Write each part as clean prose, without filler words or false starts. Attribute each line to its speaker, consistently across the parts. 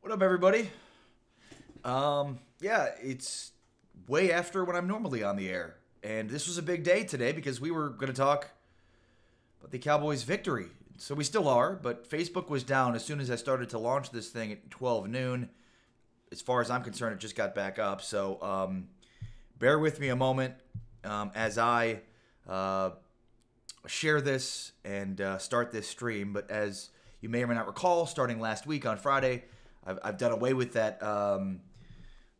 Speaker 1: What up, everybody? Yeah, it's way after when I'm normally on the air. And this was a big day today because we were going to talk about the Cowboys' victory. So we still are, but Facebook was down as soon as I started to launch this thing at 12 noon. As far as I'm concerned, it just got back up. So bear with me a moment as I share this and start this stream. But as you may or may not recall, starting last week on Friday, I've done away with that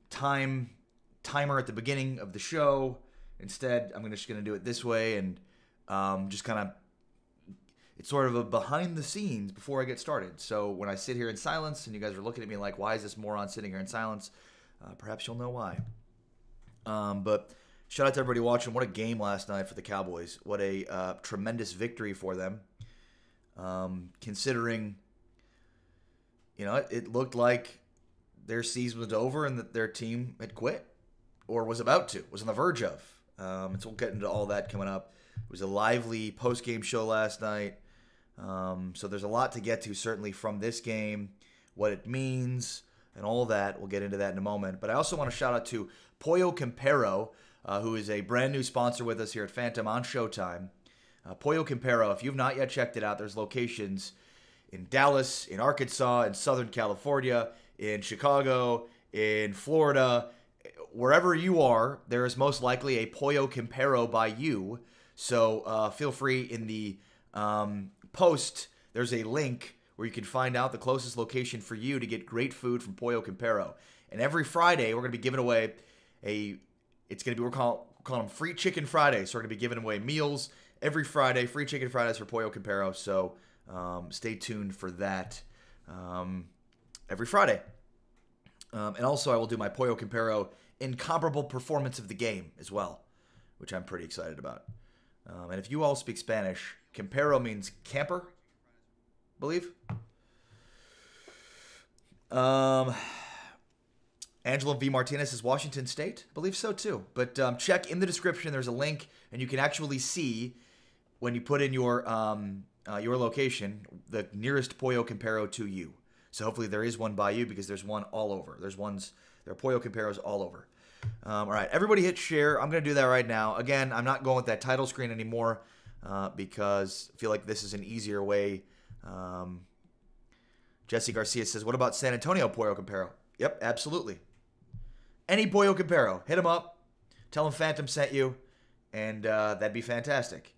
Speaker 1: timer at the beginning of the show. Instead, I'm just going to do it this way and just kind of, it's sort of a behind the scenes before I get started. So when I sit here in silence and you guys are looking at me like, why is this moron sitting here in silence? Perhaps you'll know why. But shout out to everybody watching. What a game last night for the Cowboys. What a tremendous victory for them. Considering, you know, it looked like their season was over and that their team had quit or was about to, was on the verge of. And so we'll get into all that coming up. It was a lively post-game show last night. So there's a lot to get to, certainly from this game, what it means, and all that. We'll get into that in a moment. But I also want to shout out to Pollo Campero, who is a brand new sponsor with us here at Phantom on Showtime. Pollo Campero, if you've not yet checked it out, there's locations in Dallas, in Arkansas, in Southern California, in Chicago, in Florida. Wherever you are, there is most likely a Pollo Campero by you. So feel free in the post, there's a link where you can find out the closest location for you to get great food from Pollo Campero. And every Friday, we're going to be giving away we're calling them Free Chicken Fridays. So we're going to be giving away meals every Friday, Free Chicken Fridays for Pollo Campero. So stay tuned for that every Friday. And also, I will do my Pollo Campero incomparable performance of the game as well, which I'm pretty excited about. And if you all speak Spanish, Campero means camper, I believe. Angela V. Martinez is Washington State. I believe so, too. But check in the description. There's a link, and you can actually see when you put in your location, the nearest Pollo Campero to you. So hopefully there is one by you because there's one all over. There are Pollo Camperos all over. All right, everybody hit share. I'm going to do that right now. Again, I'm not going with that title screen anymore because I feel like this is an easier way. Jesse Garcia says, what about San Antonio Pollo Campero? Yep, absolutely. Any Pollo Campero, hit him up. Tell him Phantom sent you, and that'd be fantastic.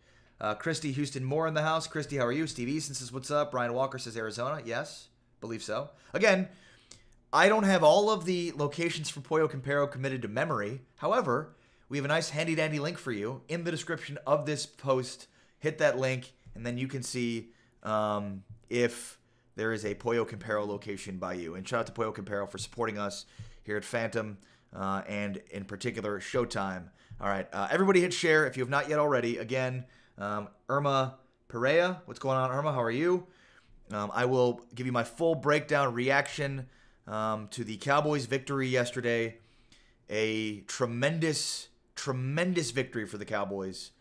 Speaker 1: Christy Houston Moore in the house. Christy, how are you? Steve Easton says, what's up? Brian Walker says, Arizona. Yes, believe so. Again, I don't have all of the locations for Pollo Campero committed to memory. However, we have a nice handy-dandy link for you in the description of this post. Hit that link, and then you can see if there is a Pollo Campero location by you. And shout out to Pollo Campero for supporting us here at Phantom and, in particular, Showtime. All right, everybody hit share if you have not yet already. Again, Irma Perea, what's going on, Irma? How are you? I will give you my full breakdown reaction to the Cowboys' victory yesterday. A tremendous victory for the Cowboys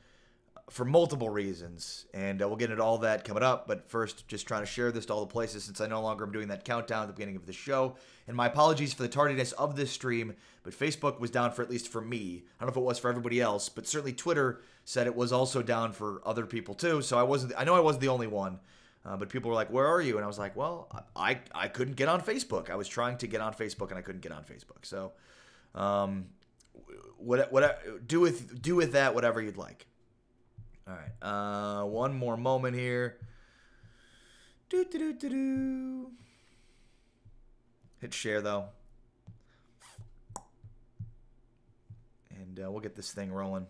Speaker 1: for multiple reasons. And we'll get into all that coming up. But first, just trying to share this to all the places since I no longer am doing that countdown at the beginning of the show. And my apologies for the tardiness of this stream, but Facebook was down for at least for me. I don't know if it was for everybody else, but certainly Twitter said it was also down for other people too. So I know I wasn't the only one. But people were like, where are you? And I was like, well, I couldn't get on Facebook. I was trying to get on Facebook, and I couldn't get on Facebook. So do with that whatever you'd like. All right. One more moment here. Hit share, though. And we'll get this thing rolling.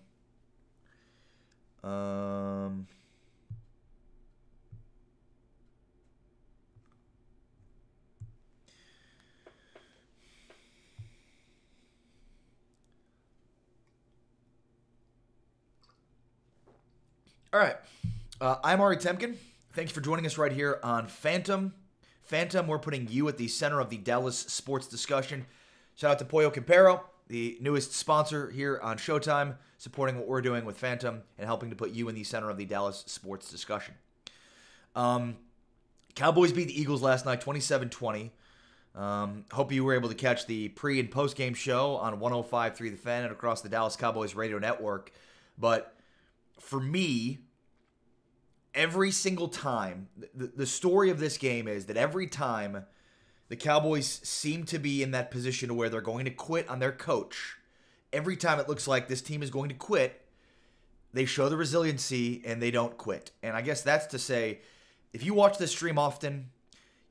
Speaker 1: All right, I'm Ari Temkin. Thank you for joining us right here on Phantom. Phantom, we're putting you at the center of the Dallas sports discussion. Shout out to Pollo Campero, the newest sponsor here on Showtime, supporting what we're doing with Phantom and helping to put you in the center of the Dallas sports discussion. Cowboys beat the Eagles last night, 27-20. Hope you were able to catch the pre- and post-game show on 105.3 The Fan and across the Dallas Cowboys radio network. But for me, every single time, the story of this game is that every time the Cowboys seem to be in that position where they're going to quit on their coach, every time it looks like this team is going to quit, they show the resiliency and they don't quit. And I guess that's to say, if you watch this stream often,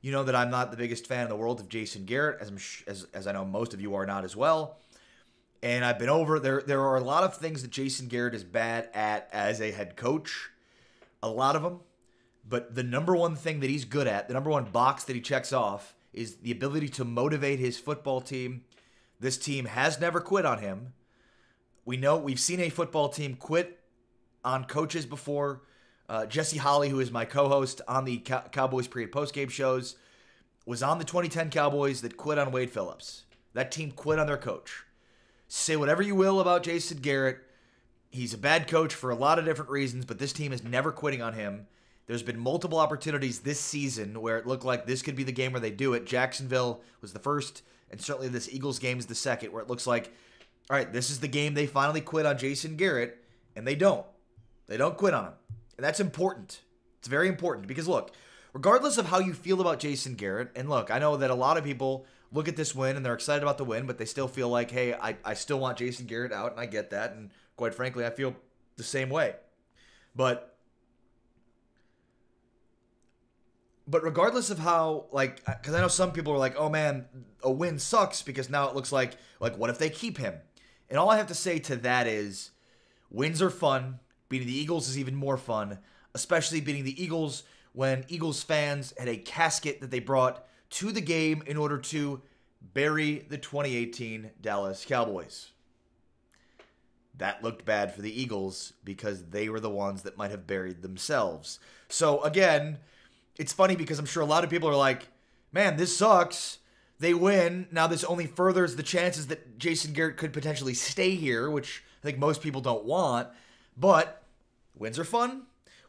Speaker 1: you know that I'm not the biggest fan in the world of Jason Garrett, as I know most of you are not as well. And I've been over, there are a lot of things that Jason Garrett is bad at as a head coach. A lot of them. But the number one thing that he's good at, the number one box that he checks off, is the ability to motivate his football team. This team has never quit on him. We've seen a football team quit on coaches before. Jesse Holley, who is my co-host on the Cowboys pre- and post-game shows, was on the 2010 Cowboys that quit on Wade Phillips. That team quit on their coach. Say whatever you will about Jason Garrett. He's a bad coach for a lot of different reasons, but this team is never quitting on him. There's been multiple opportunities this season where it looked like this could be the game where they do it. Jacksonville was the first, and certainly this Eagles game is the second, where it looks like, all right, this is the game they finally quit on Jason Garrett, and they don't. They don't quit on him. And that's important. It's very important because, look, regardless of how you feel about Jason Garrett, and look, I know that a lot of people look at this win and they're excited about the win, but they still feel like, hey, I still want Jason Garrett out, and I get that, and quite frankly, I feel the same way. But regardless of how, like, because I know some people are like, oh man, a win sucks because now it looks like what if they keep him? And all I have to say to that is, wins are fun. Beating the Eagles is even more fun, especially beating the Eagles when Eagles fans had a casket that they brought to the game in order to bury the 2018 Dallas Cowboys. That looked bad for the Eagles because they were the ones that might have buried themselves. So again, it's funny because I'm sure a lot of people are like, man, this sucks. They win. Now this only furthers the chances that Jason Garrett could potentially stay here, which I think most people don't want. But wins are fun.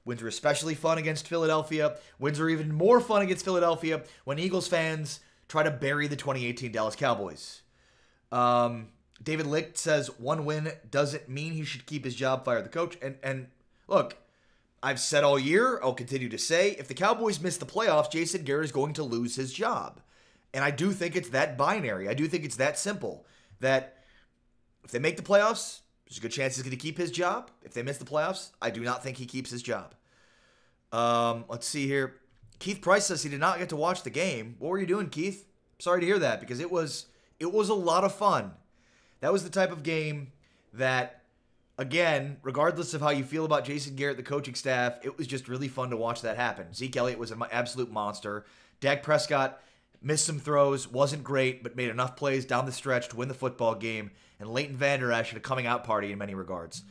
Speaker 1: Wins are especially fun against Philadelphia. Wins are even more fun against Philadelphia when Eagles fans try to bury the 2018 Dallas Cowboys. David Licht says one win doesn't mean he should keep his job, fire the coach. And look, I've said all year, I'll continue to say, if the Cowboys miss the playoffs, Jason Garrett is going to lose his job. And I do think it's that binary. I do think it's that simple. That if they make the playoffs, there's a good chance he's going to keep his job. If they miss the playoffs, I do not think he keeps his job. Let's see here. Keith Price says he did not get to watch the game. What were you doing, Keith? Sorry to hear that because it was a lot of fun. That was the type of game that, again, regardless of how you feel about Jason Garrett, the coaching staff, it was just really fun to watch that happen. Zeke Elliott was an absolute monster. Dak Prescott missed some throws, wasn't great, but made enough plays down the stretch to win the football game. And Leighton Vander Esch had a coming out party in many regards.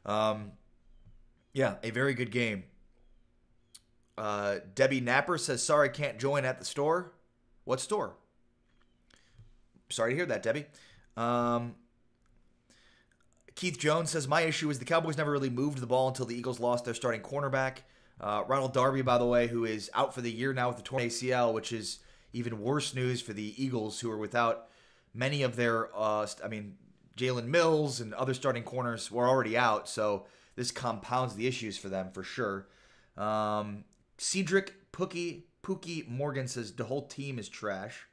Speaker 1: Yeah, a very good game. Debbie Napper says, sorry, can't join at the store. What store? Sorry to hear that, Debbie. Keith Jones says, my issue is the Cowboys never really moved the ball until the Eagles lost their starting cornerback. Ronald Darby, by the way, who is out for the year now with the torn ACL, which is even worse news for the Eagles, who are without many of their, Jalen Mills and other starting corners were already out, so this compounds the issues for them for sure. Cedric Pookie Morgan says the whole team is trash.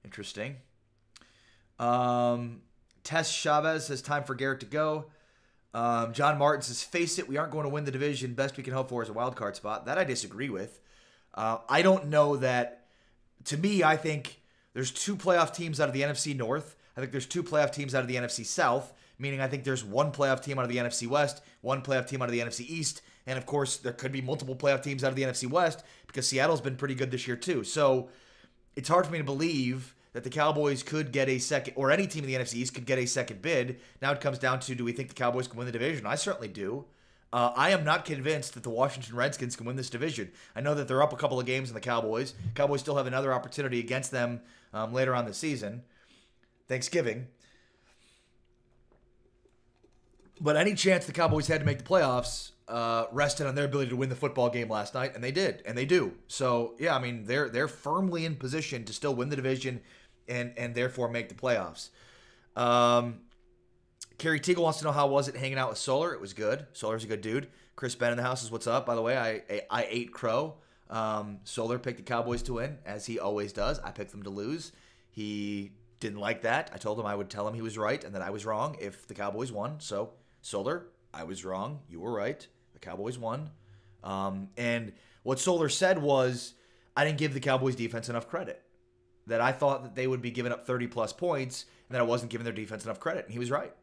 Speaker 1: Interesting. Tess Chavez says time for Garrett to go. John Martin says, face it, we aren't going to win the division. Best we can hope for is a wild card spot. That I disagree with. I don't know that. To me, I think there's two playoff teams out of the NFC North. I think there's two playoff teams out of the NFC South, meaning I think there's one playoff team out of the NFC West, one playoff team out of the NFC East, and of course there could be multiple playoff teams out of the NFC West because Seattle's been pretty good this year too. So it's hard for me to believe that the Cowboys could get a second, or any team in the NFC East could get a second bid. Now it comes down to, do we think the Cowboys can win the division? I certainly do. I am not convinced that the Washington Redskins can win this division. I know that they're up a couple of games in the Cowboys. Cowboys still have another opportunity against them later on this season. Thanksgiving. But any chance the Cowboys had to make the playoffs rested on their ability to win the football game last night, and they did, and they do. So yeah, I mean they're firmly in position to still win the division, and therefore make the playoffs. Kerry Teagle wants to know how was it hanging out with Solar. It was good. Solar's a good dude. Chris Ben in the house is what's up. By the way, I ate crow. Solar picked the Cowboys to win, as he always does. I picked them to lose. He didn't like that. I told him I would tell him he was right and that I was wrong if the Cowboys won. So, Solar, I was wrong. You were right. The Cowboys won. And what Solar said was, I didn't give the Cowboys defense enough credit. That I thought that they would be giving up 30-plus points and that I wasn't giving their defense enough credit. And he was right.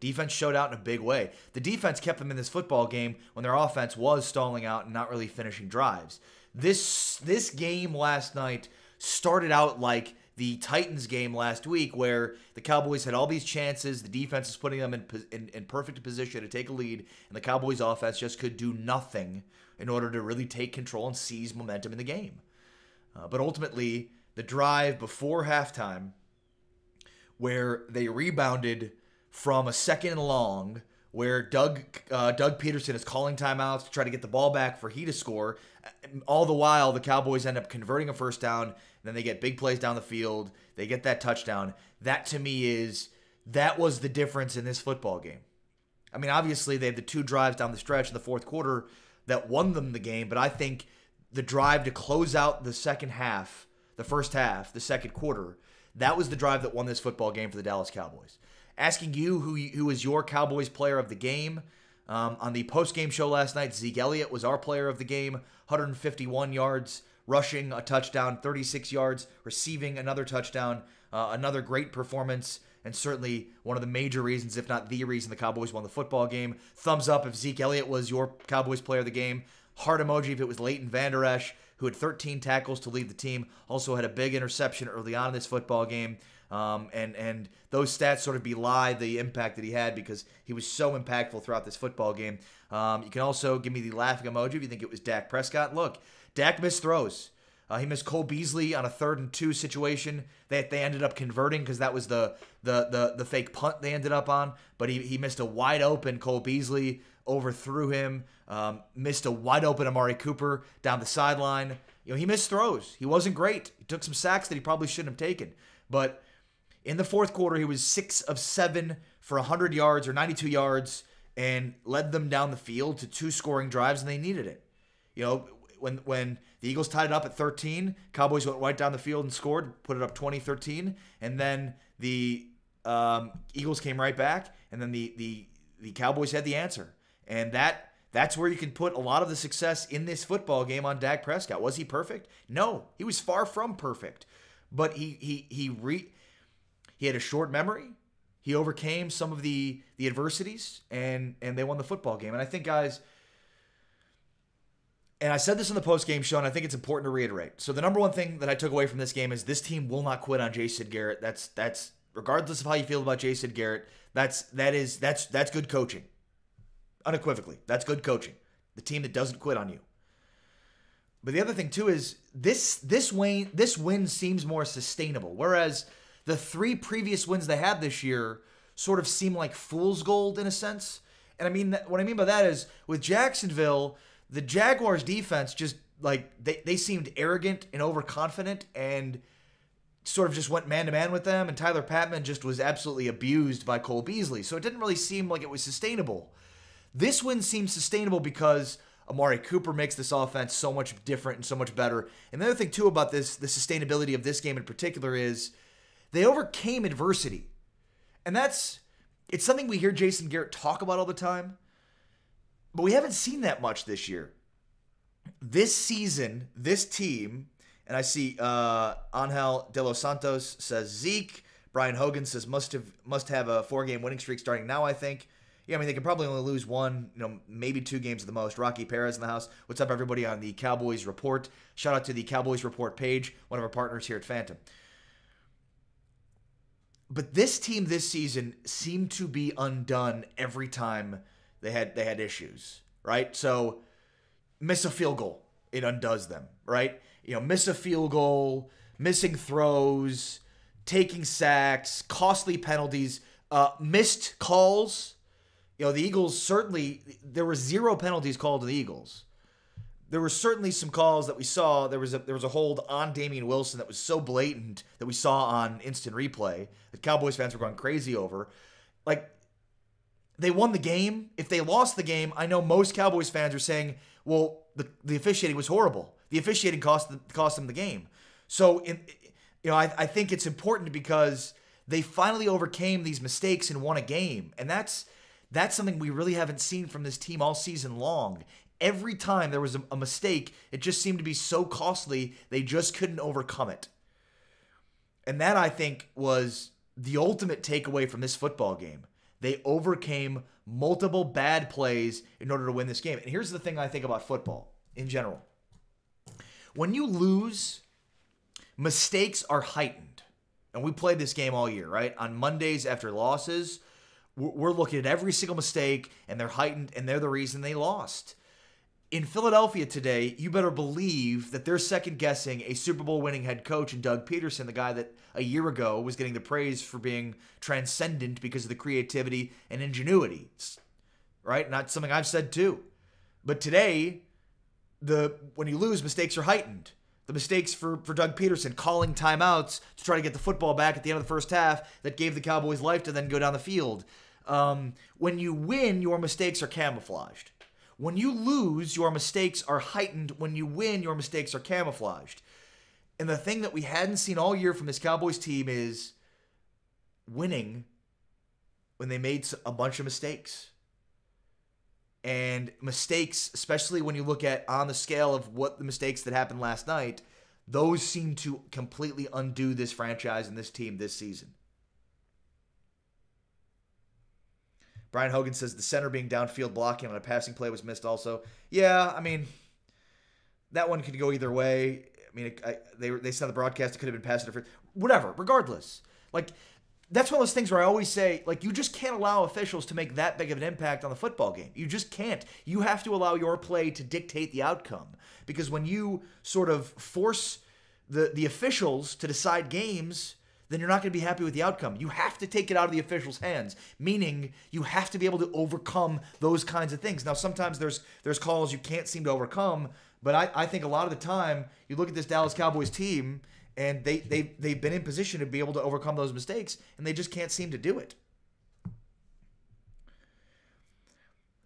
Speaker 1: Defense showed out in a big way. The defense kept them in this football game when their offense was stalling out and not really finishing drives. This game last night started out like the Titans game last week, where the Cowboys had all these chances. The defense is putting them in perfect position to take a lead, and the Cowboys offense just could do nothing in order to really take control and seize momentum in the game. But ultimately, the drive before halftime, where they rebounded from a second and long, where Doug Peterson is calling timeouts to try to get the ball back for he to score. All the while, the Cowboys end up converting a first down, and then they get big plays down the field. They get that touchdown. That, to me, that was the difference in this football game. I mean, obviously, they had the 2 drives down the stretch in the fourth quarter that won them the game, but I think the drive to close out the second half, the first half, the second quarter, that was the drive that won this football game for the Dallas Cowboys. Asking you who is your Cowboys player of the game. On the post-game show last night, Zeke Elliott was our player of the game. 151 yards rushing, a touchdown, 36 yards receiving, another touchdown. Another great performance, and certainly one of the major reasons, if not the reason, the Cowboys won the football game. Thumbs up if Zeke Elliott was your Cowboys player of the game. Heart emoji if it was Leighton Vander Esch, who had 13 tackles to lead the team. Also had a big interception early on in this football game. And those stats sort of belie the impact that he had because he was so impactful throughout this football game. You can also give me the laughing emoji if you think it was Dak Prescott. Look, Dak missed throws. He missed Cole Beasley on a 3rd and 2 situation that they ended up converting because that was the fake punt they ended up on. But he missed a wide open Cole Beasley, overthrew him, missed a wide open Amari Cooper down the sideline. He missed throws. He wasn't great. He took some sacks that he probably shouldn't have taken. But in the fourth quarter, he was 6 of 7 for 100 yards or 92 yards and led them down the field to 2 scoring drives, and they needed it. When the Eagles tied it up at 13, Cowboys went right down the field and scored, put it up 20-13, and then the Eagles came right back, and then the Cowboys had the answer. And that's where you can put a lot of the success in this football game on Dak Prescott. Was he perfect? No, he was far from perfect. But he had a short memory. He overcame some of the adversities, and they won the football game. And I think, guys, and I said this in the post-game show, and I think it's important to reiterate. So the number one thing that I took away from this game is this team will not quit on Jason Garrett. That's regardless of how you feel about Jason Garrett, that's good coaching. Unequivocally, that's good coaching. The team that doesn't quit on you. But the other thing too is this win seems more sustainable, whereas the 3 previous wins they had this year sort of seem like fool's gold in a sense. And what I mean by that is with Jacksonville, the Jaguars defense just they seemed arrogant and overconfident and sort of just went man-to-man with them, and Tyler Patman just was absolutely abused by Cole Beasley. So it didn't really seem like it was sustainable. This win seems sustainable because Amari Cooper makes this offense so much different and so much better. And the other thing, too, about the sustainability of this game in particular is they overcame adversity. And it's something we hear Jason Garrett talk about all the time, but we haven't seen that much this year. This season, this team, and I see Angel De Los Santos says Zeke. Brian Hogan says must have a 4-game winning streak starting now, I think. Yeah, they could probably only lose 1, maybe 2 games at the most. Rocky Perez in the house. What's up, everybody, on the Cowboys Report? Shout out to the Cowboys Report page, one of our partners here at Phantom. But this team this season seemed to be undone every time they had issues, right? So miss a field goal, it undoes them, right? Miss a field goal, missing throws, taking sacks, costly penalties, missed calls. The Eagles certainly, there were 0 penalties called to the Eagles. There were certainly some calls that we saw. There was a hold on Damian Wilson that was so blatant that we saw on instant replay that Cowboys fans were going crazy over. Like, they won the game. If they lost the game, I know most Cowboys fans are saying, well, the officiating was horrible. The officiating cost them the game. So, I think it's important because they finally overcame these mistakes and won a game. And that's something we really haven't seen from this team all season long. Every time there was a mistake, it just seemed to be so costly, they just couldn't overcome it. And that, I think, was the ultimate takeaway from this football game. They overcame multiple bad plays in order to win this game. And here's the thing I think about football in general. When you lose, mistakes are heightened. And we played this game all year, right? On Mondays after losses, we're looking at every single mistake, and they're heightened, and they're the reason they lost. In Philadelphia today, you better believe that they're second-guessing a Super Bowl winning head coach in Doug Peterson, the guy that a year ago was getting the praise for being transcendent because of the creativity and ingenuity, right? Not something I've said too. But today, when you lose, mistakes are heightened. The mistakes for Doug Peterson, calling timeouts to try to get the football back at the end of the first half that gave the Cowboys life to then go down the field. When you win, your mistakes are camouflaged. When you lose, your mistakes are heightened. When you win, your mistakes are camouflaged. And the thing that we hadn't seen all year from this Cowboys team is winning when they made a bunch of mistakes. And mistakes, especially when you look at on the scale of what the mistakes that happened last night, those seem to completely undo this franchise and this team this season. Brian Hogan says the center being downfield blocking on a passing play was missed also. Yeah, I mean, that one could go either way. I mean, they said the broadcast it could have been pass interference. Whatever, regardless. Like, that's one of those things where I always say, like, you just can't allow officials to make that big of an impact on the football game. You just can't. You have to allow your play to dictate the outcome. Because when you sort of force the officials to decide games, then you're not going to be happy with the outcome. You have to take it out of the officials' hands, meaning you have to be able to overcome those kinds of things. Now, sometimes there's calls you can't seem to overcome, but I think a lot of the time you look at this Dallas Cowboys team and they've been in position to be able to overcome those mistakes, and they just can't seem to do it.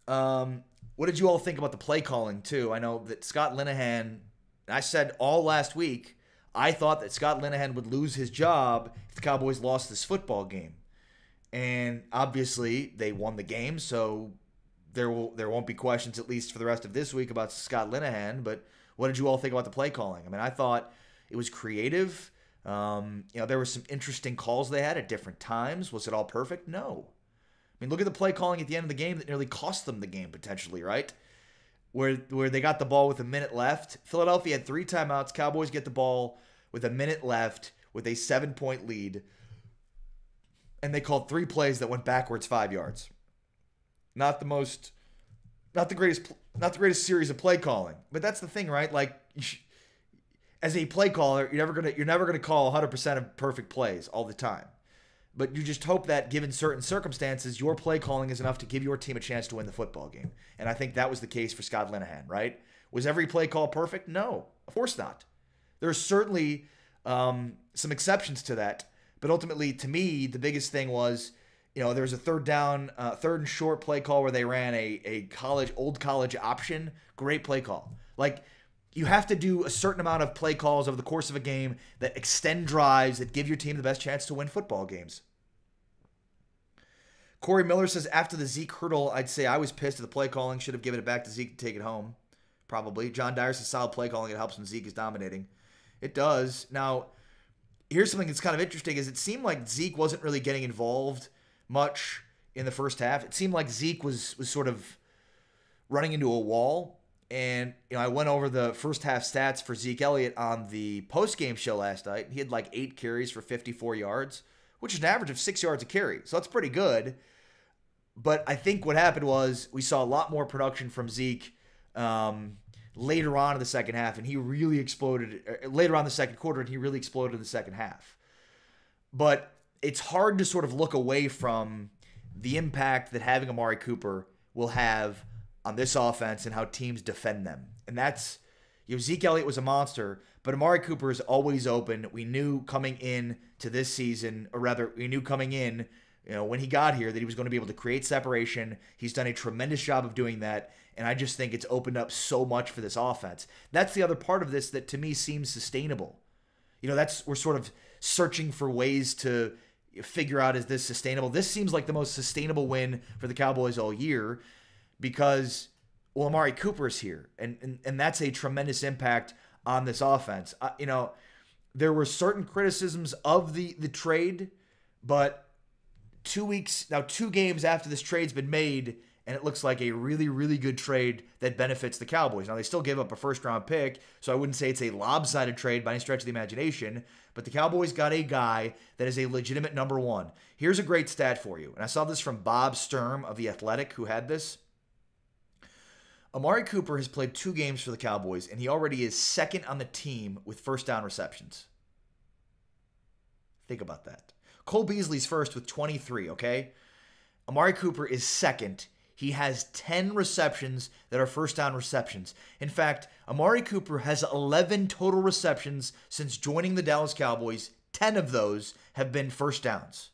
Speaker 1: What did you all think about the play calling, too? I know that Scott Linehan, I said all last week, I thought that Scott Linehan would lose his job if the Cowboys lost this football game. And obviously, they won the game, so there won't be questions, at least for the rest of this week, about Scott Linehan. But what did you all think about the play calling? I mean, I thought it was creative. There were some interesting calls they had at different times. Was it all perfect? No. I mean, look at the play calling at the end of the game that nearly cost them the game, potentially, right? Where they got the ball with a minute left. Philadelphia had 3 timeouts. Cowboys get the ball with a minute left with a 7-point lead. And they called 3 plays that went backwards 5 yards. Not the greatest series of play calling. But that's the thing, right? Like, as a play caller, you're never gonna call 100% of perfect plays all the time. But you just hope that given certain circumstances, your play calling is enough to give your team a chance to win the football game. And I think that was the case for Scott Linehan, right? Was every play call perfect? No, of course not. There's certainly some exceptions to that. But ultimately, to me, the biggest thing was, there was a third and short play call where they ran a old college option. Great play call. Like, you have to do a certain amount of play calls over the course of a game that extend drives, that give your team the best chance to win football games. Corey Miller says, after the Zeke hurdle, I'd say I was pissed at the play calling. Should have given it back to Zeke to take it home. Probably. John Dyer says, solid play calling. It helps when Zeke is dominating. It does. Now, here's something that's kind of interesting is it seemed like Zeke wasn't really getting involved much in the first half. It seemed like Zeke was sort of running into a wall. And I went over the first half stats for Zeke Elliott on the post-game show last night. He had like 8 carries for 54 yards, which is an average of 6 yards a carry. So that's pretty good. But I think what happened was we saw a lot more production from Zeke later on in the second half, and he really exploded later on in the second quarter, and he really exploded in the second half. But it's hard to sort of look away from the impact that having Amari Cooper will have on this offense and how teams defend them. And that's, Zeke Elliott was a monster, but Amari Cooper is always open. We knew coming in to this season, or rather, we knew coming in, when he got here, that he was going to be able to create separation. He's done a tremendous job of doing that, and I just think it's opened up so much for this offense. That's the other part of this that to me seems sustainable. We're sort of searching for ways to figure out, is this sustainable? This seems like the most sustainable win for the Cowboys all year because, Amari Cooper is here, and that's a tremendous impact on this offense. There were certain criticisms of the trade, but 2 games after this trade's been made, and it looks like a really, really good trade that benefits the Cowboys. Now, they still gave up a first-round pick, so I wouldn't say it's a lopsided trade by any stretch of the imagination, but the Cowboys got a guy that is a legitimate number one. Here's a great stat for you, and I saw this from Bob Sturm of The Athletic, who had this. Amari Cooper has played 2 games for the Cowboys, and he already is second on the team with first down receptions. Think about that. Cole Beasley's first with 23, okay? Amari Cooper is second. He has 10 receptions that are first down receptions. In fact, Amari Cooper has 11 total receptions since joining the Dallas Cowboys. 10 of those have been first downs.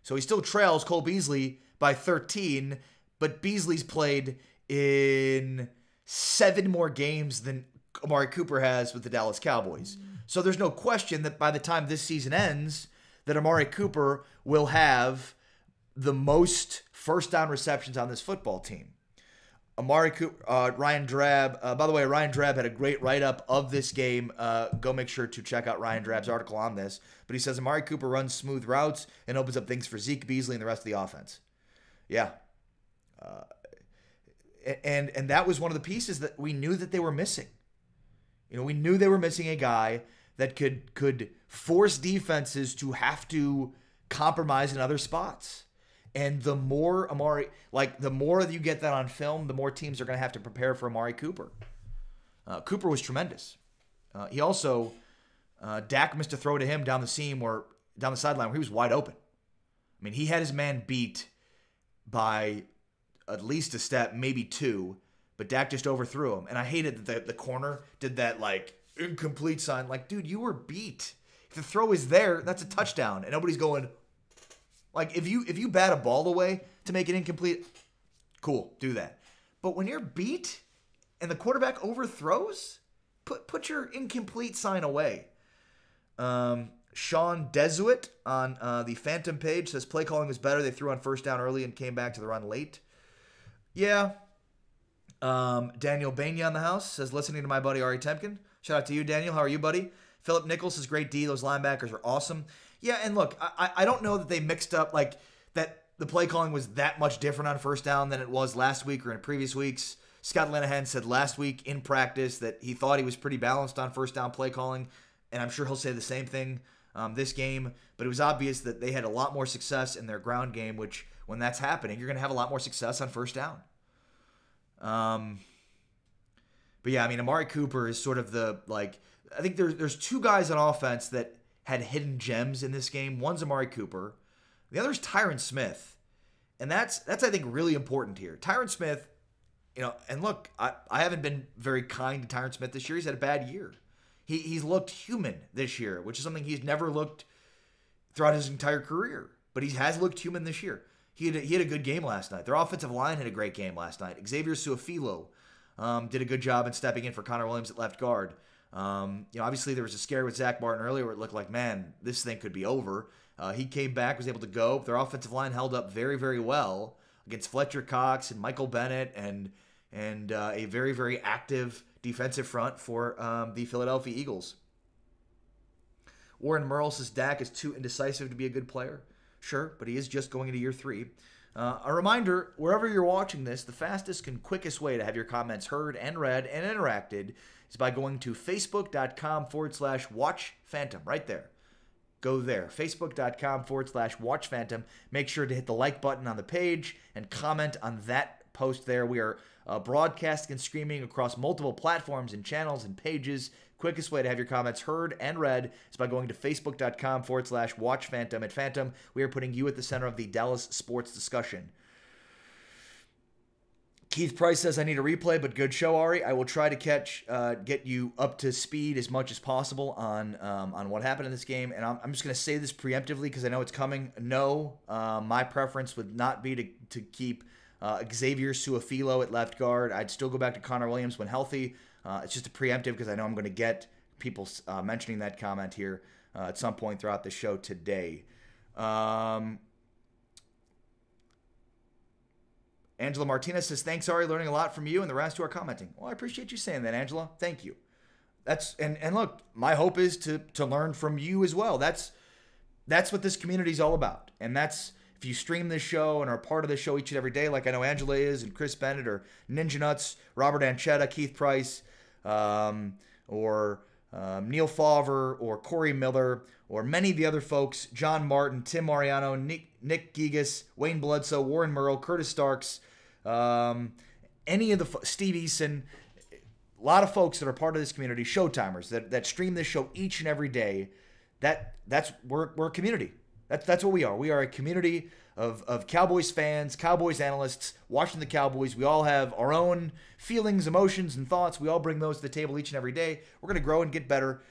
Speaker 1: So he still trails Cole Beasley by 13, but Beasley's played in 7 more games than Amari Cooper has with the Dallas Cowboys. So there's no question that by the time this season ends, that Amari Cooper will have the most first down receptions on this football team. Amari Cooper, Ryan Drab, by the way, Ryan Drab had a great write-up of this game. Go make sure to check out Ryan Drab's article on this. But he says Amari Cooper runs smooth routes and opens up things for Zeke Beasley and the rest of the offense. Yeah. And that was one of the pieces that we knew that they were missing. We knew they were missing a guy that could force defenses to have to compromise in other spots. And the more the more you get that on film, the more teams are going to have to prepare for Amari Cooper. Cooper was tremendous. He also, Dak missed a throw to him down the sideline where he was wide open. I mean, he had his man beat by at least a step, maybe 2, but Dak just overthrew him. And I hated that the corner did that incomplete sign. Dude, you were beat. If the throw is there, that's a touchdown, and nobody's going. If you bat a ball away to make it incomplete, cool, do that. But when you're beat and the quarterback overthrows, put your incomplete sign away. Sean Desuit on the Phantom page says play calling was better. They threw on first down early and came back to the run late. Yeah. Daniel Banya on the house says listening to my buddy Ari Temkin. Shout out to you, Daniel. How are you, buddy? Philip Nichols says great D. Those linebackers are awesome. Yeah, and look, I don't know that they mixed up that the play calling was that much different on first down than it was last week or in previous weeks. Scott Linehan said last week in practice that he thought he was pretty balanced on first down play calling, and I'm sure he'll say the same thing this game. But it was obvious that they had a lot more success in their ground game, which when that's happening, you're going to have a lot more success on first down. But yeah, I mean, Amari Cooper is sort of I think there's 2 guys on offense that had hidden gems in this game. One's Amari Cooper. The other's Tyron Smith. And that's I think, really important here. Tyron Smith, and look, I haven't been very kind to Tyron Smith this year. He's had a bad year. He's looked human this year, which is something he's never looked throughout his entire career. But he has looked human this year. He had a good game last night. Their offensive line had a great game last night. Xavier Suafilo did a good job in stepping in for Connor Williams at left guard. Obviously there was a scare with Zach Martin earlier where it looked like, man, this thing could be over. He came back, was able to go. Their offensive line held up very, very well against Fletcher Cox and Michael Bennett and a very, very active defensive front for the Philadelphia Eagles. Warren Merle says Dak is too indecisive to be a good player. Sure, but he is just going into year 3. A reminder, wherever you're watching this, the fastest and quickest way to have your comments heard and read and interacted is by going to facebook.com/watchphantom. Right there. Go there. Facebook.com/watchphantom. Make sure to hit the like button on the page and comment on that post there. We are broadcasting and streaming across multiple platforms and channels and pages. quickest way to have your comments heard and read is by going to facebook.com/watchphantom. At Phantom, we are putting you at the center of the Dallas sports discussion. Keith Price says, I need a replay, but good show, Ari. I will try to get you up to speed as much as possible on what happened in this game. And I'm just going to say this preemptively because I know it's coming. No, my preference would not be to keep Xavier Suafilo at left guard. I'd still go back to Connor Williams when healthy. It's just a preemptive because I know I'm going to get people mentioning that comment here at some point throughout the show today. Angela Martinez says, thanks, Ari. Learning a lot from you and the rest who are commenting. Well, I appreciate you saying that, Angela. Thank you. And look, my hope is to learn from you as well. That's what this community is all about. And that's, if you stream this show and are part of this show each and every day, like I know Angela is, and Chris Bennett, or Ninja Nuts, Robert Anchetta, Keith Price, or Neil Favre, or Corey Miller, or many of the other folks, John Martin, Tim Mariano, Nick Gigas, Wayne Bledsoe, Warren Murrow, Curtis Starks, any of the Steve Eason, a lot of folks that are part of this community, showtimers that stream this show each and every day. We're a community. That's what we are. We are a community of Cowboys fans, Cowboys analysts, watching the Cowboys. We all have our own feelings, emotions, and thoughts. We all bring those to the table each and every day. We're going to grow and get better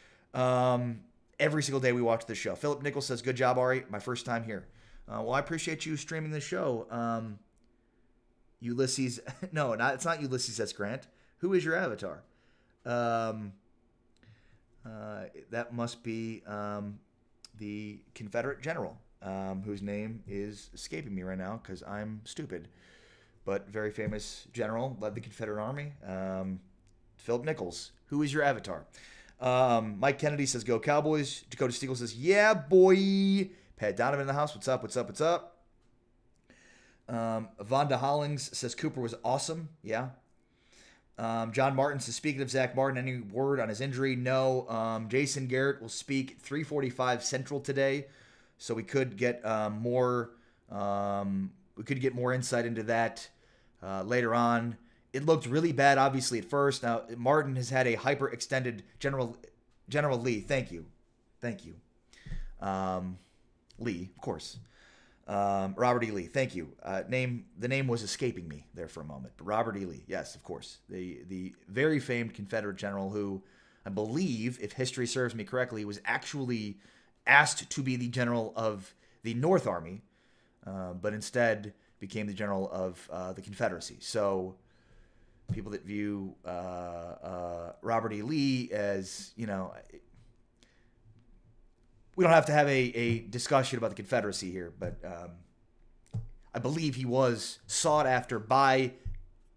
Speaker 1: every single day we watch this show. Philip Nichols says, good job, Ari. My first time here. Well, I appreciate you streaming the show. Ulysses, no, it's not Ulysses S. Grant. Who is your avatar? That must be the Confederate general, whose name is escaping me right now because I'm stupid. But very famous general, led the Confederate Army. Philip Nichols. Who is your avatar? Mike Kennedy says, go Cowboys. Dakota Stiegel says, yeah, boy. Pat Donovan in the house. What's up? What's up? What's up? Vonda Hollings says Cooper was awesome. Yeah. John Martin says, speaking of Zach Martin, any word on his injury? No. Jason Garrett will speak 3:45 Central today, so we could get more insight into that later on. It looked really bad, obviously, at first. Now, Martin has had a hyperextended General Lee. Thank you. Lee, of course. Robert E. Lee, thank you. The name was escaping me there for a moment, but Robert E. Lee, yes, of course, the very famed Confederate general who, I believe, if history serves me correctly, was actually asked to be the general of the North Army, but instead became the general of the Confederacy. So people that view Robert E. Lee as, we don't have to have a discussion about the Confederacy here, but I believe he was sought after by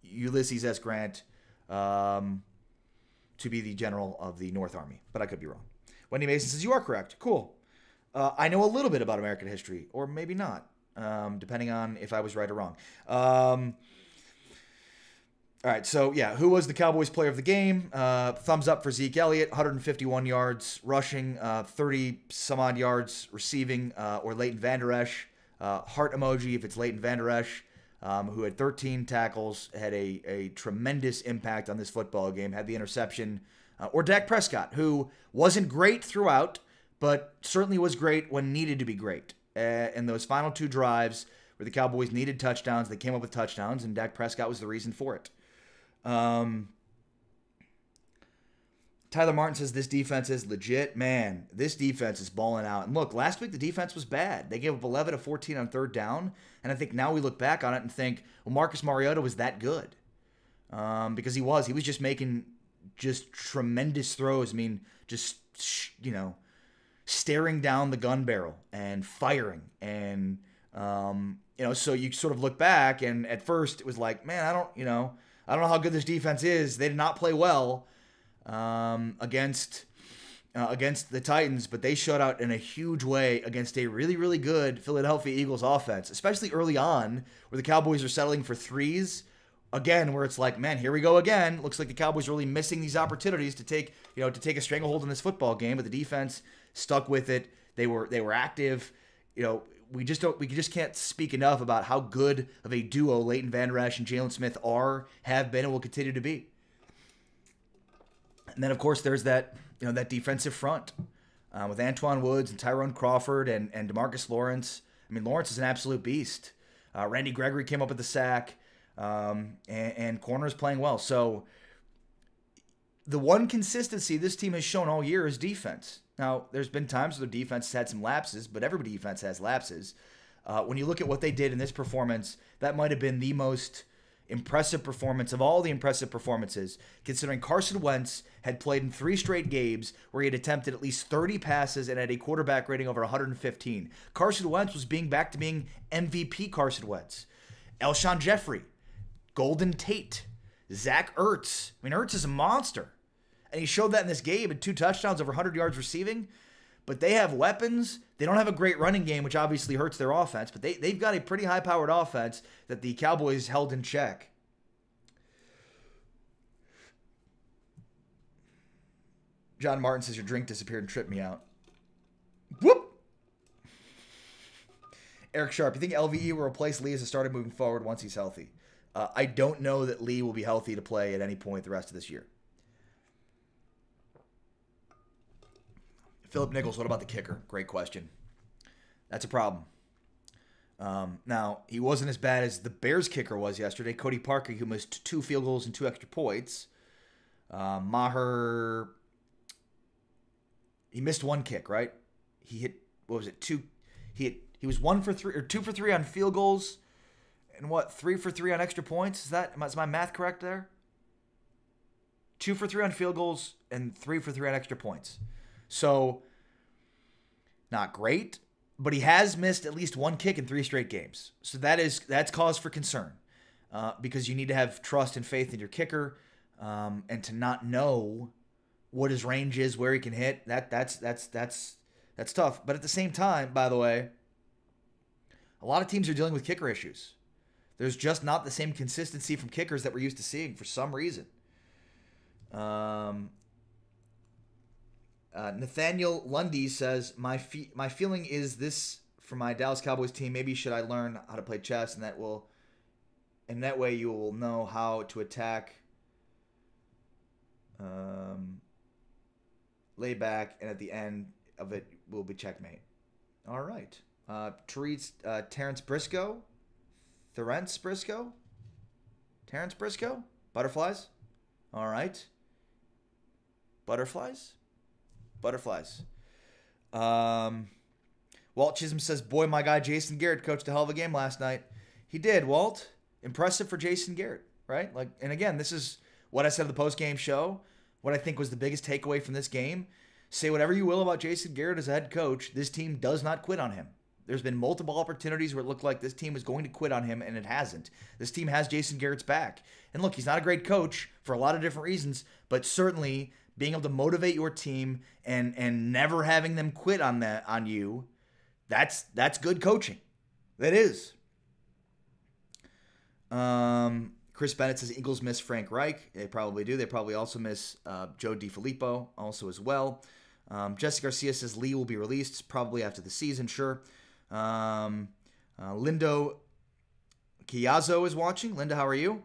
Speaker 1: Ulysses S. Grant to be the general of the North Army, but I could be wrong. Wendy Mason says, you are correct. Cool. I know a little bit about American history, or maybe not, depending on if I was right or wrong. All right, so yeah, who was the Cowboys player of the game? Thumbs up for Zeke Elliott, 151 yards rushing, 30-some-odd yards receiving, or Leighton Vander Esch. Heart emoji if it's Leighton Vander Esch, who had 13 tackles, had a tremendous impact on this football game, had the interception. Or Dak Prescott, who wasn't great throughout, but certainly was great when needed to be great. In those final two drives where the Cowboys needed touchdowns, they came up with touchdowns, and Dak Prescott was the reason for it. Tyler Martin says this defense is legit. Man, this defense is balling out. And look, last week the defense was bad. They gave up 11 of 14 on third down. And I think now we look back on it and think, well, Marcus Mariota was that good. Because he was just making just tremendous throws. I mean, just, staring down the gun barrel and firing. And, so you sort of look back and at first it was like, man, I don't know how good this defense is. They did not play well against the Titans, but they showed out in a huge way against a really, really good Philadelphia Eagles offense, especially early on where the Cowboys are settling for threes. Again, where it's like, man, here we go again. Looks like the Cowboys are really missing these opportunities to take a stranglehold in this football game, but the defense stuck with it. They were active. We just can't speak enough about how good of a duo Leighton Vander Esch and Jalen Smith have been, and will continue to be. And then, of course, there's that that defensive front with Antoine Woods and Tyrone Crawford and DeMarcus Lawrence. I mean, Lawrence is an absolute beast. Randy Gregory came up with the sack, and corner is playing well. So the one consistency this team has shown all year is defense. Now, there's been times where the defense has had some lapses, but every defense has lapses. When you look at what they did in this performance, that might have been the most impressive performance of all the impressive performances, considering Carson Wentz had played in 3 straight games where he had attempted at least 30 passes and had a quarterback rating over 115. Carson Wentz was back to being MVP Carson Wentz. Alshon Jeffrey, Golden Tate, Zach Ertz. I mean, Ertz is a monster. And he showed that in this game in 2 touchdowns, over 100 yards receiving. But they have weapons. They don't have a great running game, which obviously hurts their offense. But they've got a pretty high-powered offense that the Cowboys held in check. John Martin says your drink disappeared and tripped me out. Whoop! Eric Sharp, you think LVE will replace Lee as a starter moving forward once he's healthy? I don't know that Lee will be healthy to play at any point the rest of this year. Philip Nichols, what about the kicker? Great question. That's a problem. Now, he wasn't as bad as the Bears kicker was yesterday. Cody Parker, who missed 2 field goals and 2 extra points. Maher, he missed 1 kick, right? He hit, what was it, 2? He was 1 for 3, or 2 for 3 on field goals, and 3 for 3 on extra points? Is my math correct there? 2 for 3 on field goals and 3 for 3 on extra points. So, not great, but he has missed at least 1 kick in 3 straight games. So that's cause for concern, because you need to have trust and faith in your kicker, and to not know what his range is, where he can hit. That's tough. But at the same time, by the way, a lot of teams are dealing with kicker issues. There's just not the same consistency from kickers that we're used to seeing for some reason. Nathaniel Lundy says, my feeling is this for my Dallas Cowboys team. Maybe should I learn how to play chess, and that way you will know how to attack, lay back, and at the end of it will be checkmate. All right. Terrence Briscoe? Terrence Briscoe? Butterflies? All right. Butterflies. Walt Chism says, boy, my guy Jason Garrett coached a hell of a game last night. He did, Walt. Impressive for Jason Garrett, right? And again, this is what I said at the post-game show, what I think was the biggest takeaway from this game. Say whatever you will about Jason Garrett as a head coach, this team does not quit on him. There's been multiple opportunities where it looked like this team was going to quit on him, and it hasn't. This team has Jason Garrett's back. And look, he's not a great coach for a lot of different reasons, but certainly being able to motivate your team and never having them quit on you, that's good coaching. That is. Chris Bennett says Eagles miss Frank Reich. They probably do. They probably also miss Joe DiFilippo also as well. Jesse Garcia says Lee will be released probably after the season. Sure. Lindo Chiazzo is watching. Linda, how are you?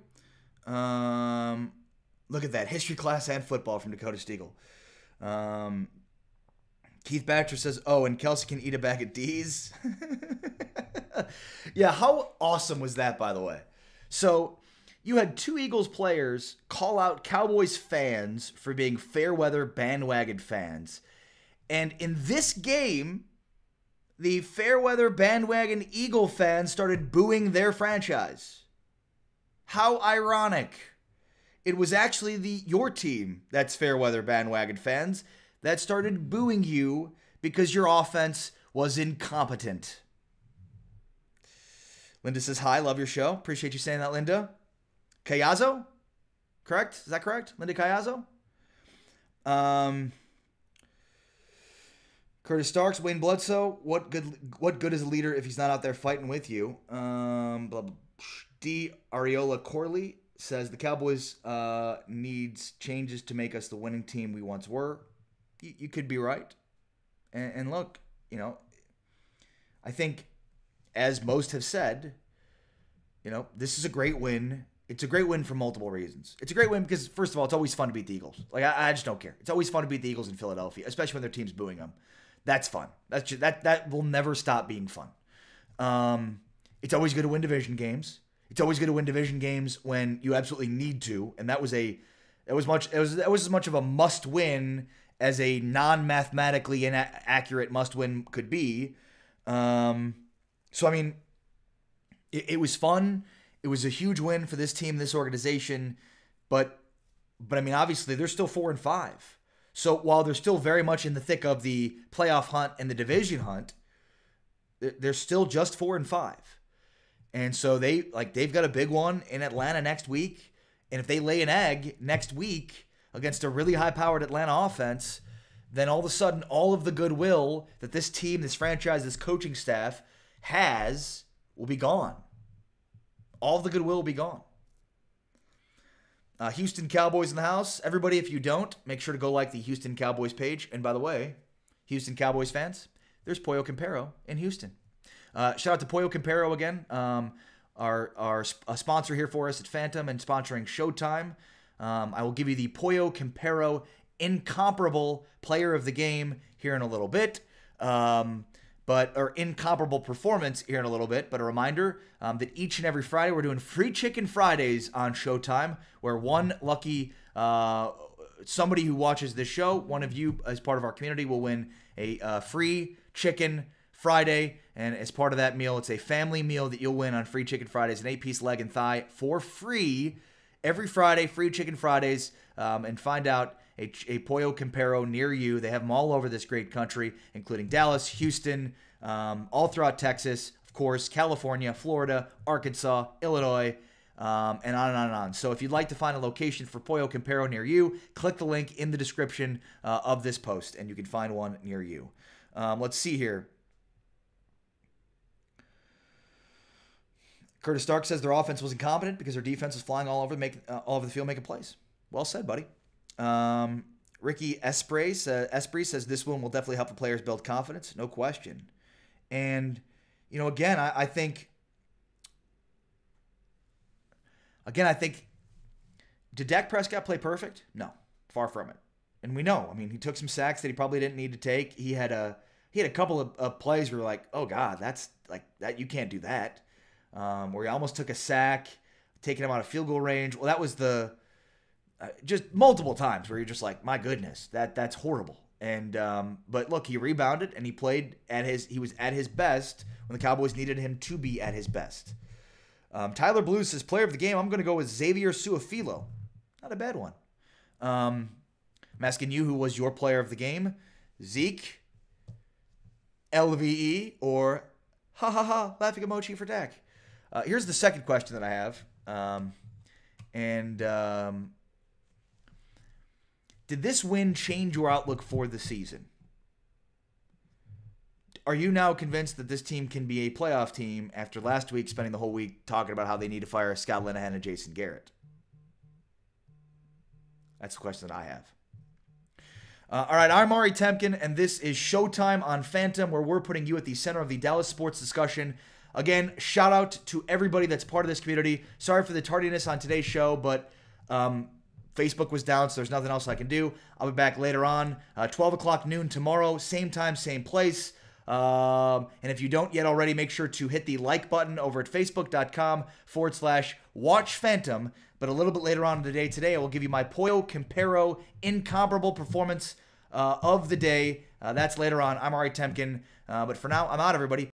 Speaker 1: Look at that. History class and football from Dakota Stiegel. Keith Baxter says, oh, and Kelsey can eat a bag of D's. Yeah, how awesome was that, by the way? So you had 2 Eagles players call out Cowboys fans for being fair weather bandwagon fans. And in this game, the fair weather bandwagon Eagle fans started booing their franchise. How ironic. It was actually your team that's fair weather bandwagon fans that started booing you because your offense was incompetent. Linda says, hi, love your show. Appreciate you saying that, Linda. Cayazzo? Correct? Is that correct? Linda Cayazzo? Curtis Starks, Wayne Bledsoe. What good is a leader if he's not out there fighting with you? D. Ariola Corley says the Cowboys needs changes to make us the winning team we once were. You could be right. And look, I think, as most have said, this is a great win. It's a great win for multiple reasons. It's a great win because, first of all, it's always fun to beat the Eagles. Like, I just don't care. It's always fun to beat the Eagles in Philadelphia, especially when their team's booing them. That's fun. That will never stop being fun. It's always good to win division games. It's always good to win division games when you absolutely need to, and that was as much of a must win as a non-mathematically inaccurate must win could be. So I mean, it was fun. It was a huge win for this team, this organization, but I mean, obviously they're still 4-5. So while they're still very much in the thick of the playoff hunt and the division hunt, they're still just 4-5. And so they've got a big one in Atlanta next week. And if they lay an egg next week against a really high-powered Atlanta offense, then all of a sudden all of the goodwill that this team, this franchise, this coaching staff has will be gone. All of the goodwill will be gone. Houston Cowboys in the house. Everybody, if you don't, make sure to go like the Houston Cowboys page. And by the way, Houston Cowboys fans, there's Pollo Campero in Houston. Shout out to Pollo Campero again, our sponsor here for us at Phantom and sponsoring Showtime. I will give you the Pollo Campero incomparable player of the game here in a little bit. Or incomparable performance here in a little bit. But a reminder that each and every Friday we're doing Free Chicken Fridays on Showtime, where one lucky somebody who watches this show, one of you as part of our community, will win a free chicken Friday. And as part of that meal, it's a family meal that you'll win on Free Chicken Fridays, an 8-piece leg and thigh for free every Friday, Free Chicken Fridays, and find out a Pollo Campero near you. They have them all over this great country, including Dallas, Houston, all throughout Texas, of course, California, Florida, Arkansas, Illinois, and on and on and on. So if you'd like to find a location for Pollo Campero near you, click the link in the description of this post, and you can find one near you. Let's see here. Curtis Stark says their offense was incompetent because their defense was flying all over the field making plays. Well said, buddy. Ricky Esprit says this one will definitely help the players build confidence, no question. And, again, I think, did Dak Prescott play perfect? No, far from it. And we know, he took some sacks that he probably didn't need to take. He had a couple of plays where we're like, oh God, that's like that. You can't do that. Where he almost took a sack, taking him out of field goal range. Well, that was just multiple times where you're just like, my goodness, that's horrible. And but look, he rebounded and he was at his best when the Cowboys needed him to be at his best. Tyler Blue says player of the game. I'm going to go with Xavier Su'a-Filo. Not a bad one. I'm asking you, who was your player of the game? Zeke, LVE, or ha ha ha laughing emoji for Dak? Here's the second question that I have. Did this win change your outlook for the season? Are you now convinced that this team can be a playoff team after last week spending the whole week talking about how they need to fire Scott Linehan and Jason Garrett? That's the question that I have. All right, I'm Ari Temkin, and this is Showtime on Phantom, where we're putting you at the center of the Dallas sports discussion. Again, shout out to everybody that's part of this community. Sorry for the tardiness on today's show, but Facebook was down, so there's nothing else I can do. I'll be back later on, 12 o'clock noon tomorrow, same time, same place. And if you don't yet already, make sure to hit the like button over at facebook.com/Watch Phantom. But a little bit later on in the day today, I will give you my Pollo Campero incomparable performance of the day. That's later on. I'm Ari Temkin. But for now, I'm out, everybody.